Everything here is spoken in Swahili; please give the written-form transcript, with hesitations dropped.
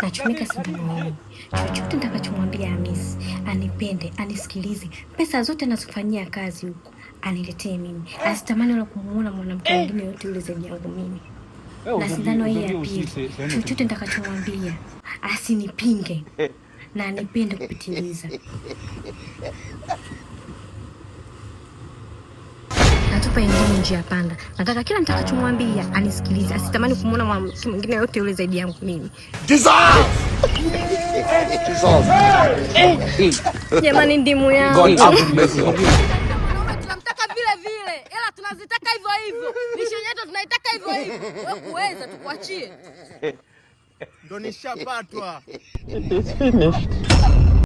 Nachomeka sindano mimi. Chochote nitakachomwambia Hamisi, anipende, anisikilize. Pesa zote nazofanyia kazi huko aniletee mimi. Asitamani wala kumuona mwanamke mwingine yote yule zaidi yangu mimi. Na sindano hii ya pili, chochote nitakachomwambia asinipinge na anipende kupitiliza. Natupa elimu njia panda. Nataka kila nitakachomwambia anisikilize. Asitamani kumuona mwanamke mwingine yote yule zaidi yangu mimi. Jamani, ndimu yangu. Tunamtaka vile vile, ila tunazitaka hivyo hivyo. Misho yetu tunaitaka hivyo hivyo. Wewe kuweza tukuachie. Ndo nishapatwa. It is finished.